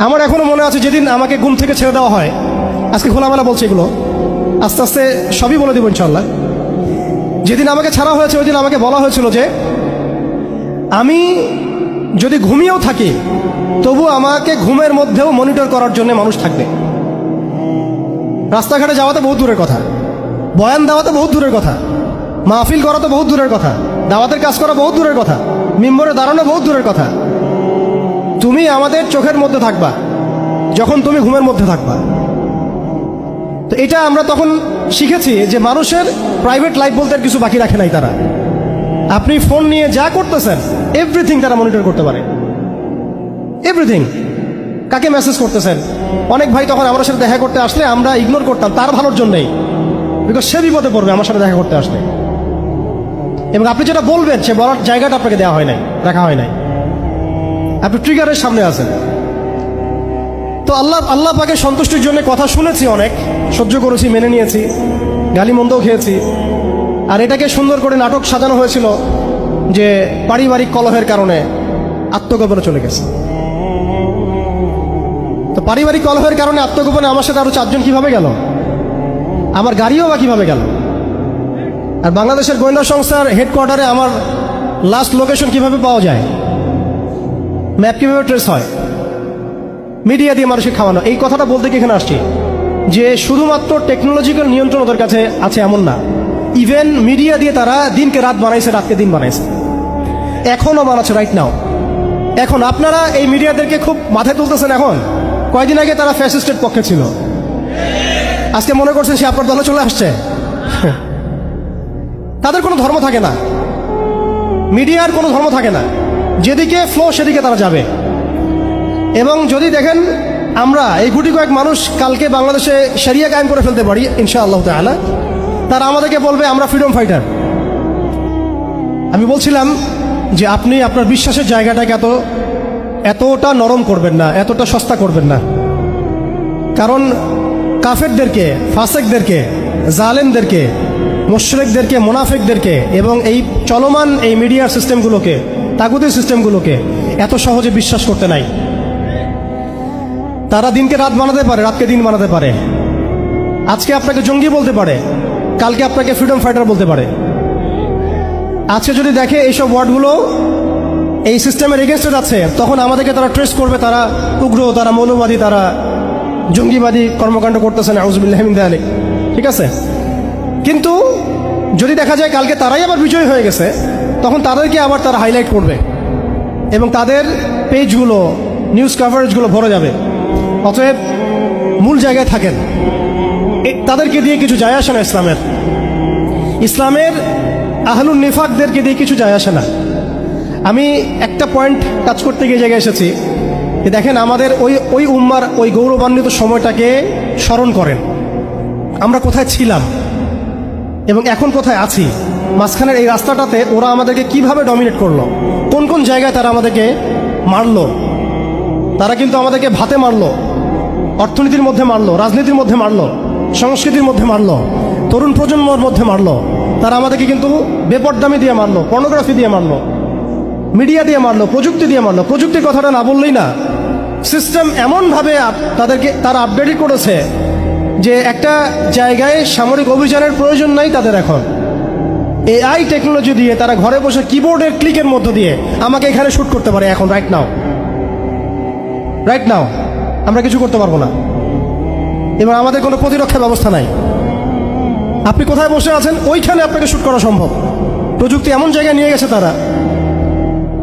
আমার এখনো মনে আছে যেদিন আমাকে ঘুম থেকে ছেড়ে দেওয়া হয়, আজকে খোলামেলা বলছে এগুলো, আস্তে আস্তে সবই বলে দেবো ইনশাল্লাহ। যেদিন আমাকে ছাড়া হয়েছে ওই দিন আমাকে বলা হয়েছিল যে আমি যদি ঘুমিয়েও থাকি তবু আমাকে ঘুমের মধ্যেও মনিটর করার জন্য মানুষ থাকবে। রাস্তাঘাটে যাওয়া তো বহুত দূরের কথা, বয়ান দেওয়া তো বহুত দূরের কথা, মাহফিল করা তো বহুত দূরের কথা, দাওয়াতের কাজ করা বহুত দূরের কথা, মিম্বরে দাঁড়ানো বহুত দূরের কথা। তুমি আমাদের চোখের মধ্যে থাকবা যখন তুমি ঘুমের মধ্যে থাকবা। তো এটা আমরা তখন শিখেছি যে মানুষের প্রাইভেট লাইফ বলতে আর কিছু বাকি রাখে নাই তারা। আপনি ফোন নিয়ে যা করতেছেন এভরিথিং তারা মনিটর করতে পারে, এভরিথিং। কাকে মেসেজ করতেছেন, অনেক ভাই তখন আমার সাথে দেখা করতে আসলে আমরা ইগনোর করতাম তার ভালোর জন্যই, বিকজ সে বিপদে পড়বে আমার সাথে দেখা করতে আসলে। এবং আপনি যেটা বলবেন সে বলার জায়গাটা আপনাকে দেওয়া হয় নাই, রাখা হয় নাই, আপনি ট্রিগারের সামনে আছেন। তো আল্লাহ পাকে সন্তুষ্টির জন্য কথা শুনেছি, অনেক সহ্য করেছি, মেনে নিয়েছি, গালি মন্দও খেয়েছি। আর এটাকে সুন্দর করে নাটক সাজানো হয়েছিল যে পারিবারিক কলহের কারণে আত্মগোপনে চলে গেছে। তো পারিবারিক কলহের কারণে আত্মগোপনে আমার সাথে আরো 4 জন কিভাবে গেল, আমার গাড়িও বা কিভাবে গেল, আর বাংলাদেশের গোয়েন্দা সংস্থার হেডকোয়ার্টারে আমার লাস্ট লোকেশন কিভাবে পাওয়া যায়, ম্যাপ কিভাবে ট্রেস হয়, মিডিয়া দিয়ে মানুষকে খাওয়ানো। এই কথাটা বলতে কি এখানে আসছি যে শুধুমাত্র টেকনোলজিক্যাল নিয়ন্ত্রণ ওদের কাছে আছে এমন না, ইভেন মিডিয়া দিয়ে তারা দিনকে রাত বানাইছে, রাতকে দিন বানাইছে, এখনও বানাচ্ছে রাইট নাও। এখন আপনারা এই মিডিয়াদেরকে খুব মাথায় তুলতেছেন। এখন কয়েকদিন আগে তারা ফ্যাসিস্টের পক্ষে ছিল, আজকে মনে করছেন সে আপনার দলে চলে আসছে। তাদের কোনো ধর্ম থাকে না, মিডিয়ার কোনো ধর্ম থাকে না, যেদিকে ফ্লো সেদিকে তারা যাবে। এবং যদি দেখেন আমরা এই গুটি কয়েক মানুষ কালকে বাংলাদেশে শরিয়া কায়েম করে ফেলতে পারি ইনশাআল্লাহ তাআলা, তারা আমাদেরকে বলবে আমরা ফ্রিডম ফাইটার। আমি বলছিলাম যে আপনি আপনার বিশ্বাসের জায়গাটাকে এতটা নরম করবেন না, এতটা সস্তা করবেন না। কারণ কাফেরদেরকে, ফাসেকদেরকে, জালেমদেরকে, মুশরিকদেরকে, মুনাফিকদেরকে এবং এই চলমান এই মিডিয়ার সিস্টেমগুলোকে, তাগুতি সিস্টেমগুলোকে এত সহজে বিশ্বাস করতে নাই। তারা দিনকে রাত বানাতে পারে, রাতকে দিন বানাতে পারে। আজকে আপনাকে জঙ্গি বলতে পারে, কালকে আপনাকে ফ্রিডম ফাইটার বলতে পারে। আজকে যদি দেখে এইসব ওয়ার্ডগুলো এই সিস্টেমের এগেনস্টে যাচ্ছে, তখন আমাদেরকে তারা ট্রেস করবে, তারা উগ্র, তারা মৌলবাদী, তারা জঙ্গিবাদী কর্মকাণ্ড করতেছেন, আউযুবিল্লাহি মিন যালিক। ঠিক আছে, কিন্তু যদি দেখা যায় কালকে তারাই আবার বিজয় হয়ে গেছে, তখন তাদেরকে আবার তারা হাইলাইট করবে এবং তাদের পেজগুলো, নিউজ কাভারেজগুলো ভরে যাবে। অতএব মূল জায়গায় থাকেন, তাদেরকে দিয়ে কিছু যায় আসে না। ইসলামের আহলুন নিফাকদেরকে দিয়ে কিছু যায় আসে না। আমি একটা পয়েন্ট টাচ করতে গিয়ে জায়গায় এসেছি যে দেখেন আমাদের ওই উম্মার ওই গৌরবান্বিত সময়টাকে স্মরণ করেন, আমরা কোথায় ছিলাম এবং এখন কোথায় আছি। মাঝখানের এই রাস্তাটাতে ওরা আমাদেরকে কিভাবে ডমিনেট করলো, কোন কোন জায়গায় তারা আমাদেরকে মারলো। তারা কিন্তু আমাদেরকে ভাতে মারলো, অর্থনীতির মধ্যে মারলো, রাজনীতির মধ্যে মারলো, সংস্কৃতির মধ্যে মারলো, তরুণ প্রজন্মের মধ্যে মারলো। তারা আমাদেরকে কিন্তু বেপরদামি দিয়ে মারলো, পর্নোগ্রাফি দিয়ে মারলো, মিডিয়া দিয়ে মারলো, প্রযুক্তি দিয়ে মারলো। প্রযুক্তির কথাটা না বললেই না, সিস্টেম এমনভাবে তারা আপডেট করেছে যে একটা জায়গায় সামরিক অভিযানের প্রয়োজন নাই তাদের। এখন এআই টেকনোলজি দিয়ে তারা ঘরে বসে কিবোর্ডের ক্লিকের মধ্য দিয়ে আমাকে এখানে শ্যুট করতে পারে। এখন রাইট নাও আমরা কিছু করতে পারবো না এবং আমাদের কোনো প্রতিরক্ষা ব্যবস্থা নাই। আপনি কোথায় বসে আছেন ওইখানে আপনাকে শ্যুট করা সম্ভব। প্রযুক্তি এমন জায়গায় নিয়ে গেছে তারা।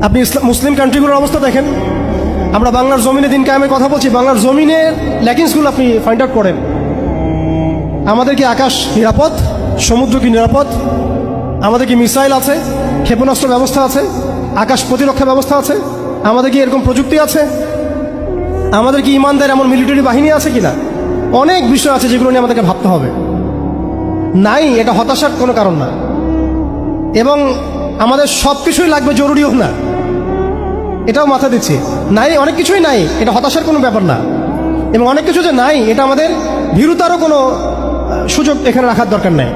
আপনি মুসলিম কান্ট্রিগুলোর অবস্থা দেখেন। আমরা বাংলার জমিনে দিন কায়েমের কথা বলছি, বাংলার জমিনের ল্যাকিংসগুলো আপনি ফাইন্ড আউট করেন। আমাদের কি আকাশ নিরাপদ, সমুদ্র কি নিরাপদ, আমাদের কি মিসাইল আছে, ক্ষেপণাস্ত্র ব্যবস্থা আছে, আকাশ প্রতিরক্ষা ব্যবস্থা আছে, আমাদের কি এরকম প্রযুক্তি আছে, আমাদের কি ইমানদার এমন মিলিটারি বাহিনী আছে কিনা। অনেক বিষয় আছে যেগুলো নিয়ে আমাদেরকে ভাবতে হবে। নাই, এটা হতাশার কোনো কারণ না। এবং আমাদের সব কিছুই লাগবে জরুরিও না, এটাও মাথা দিচ্ছি। নাই, অনেক কিছুই নাই, এটা হতাশার কোনো ব্যাপার না। এবং অনেক কিছু যে নাই, এটা আমাদের ভীরুতারও কোনো সুযোগ এখানে রাখার দরকার নাই।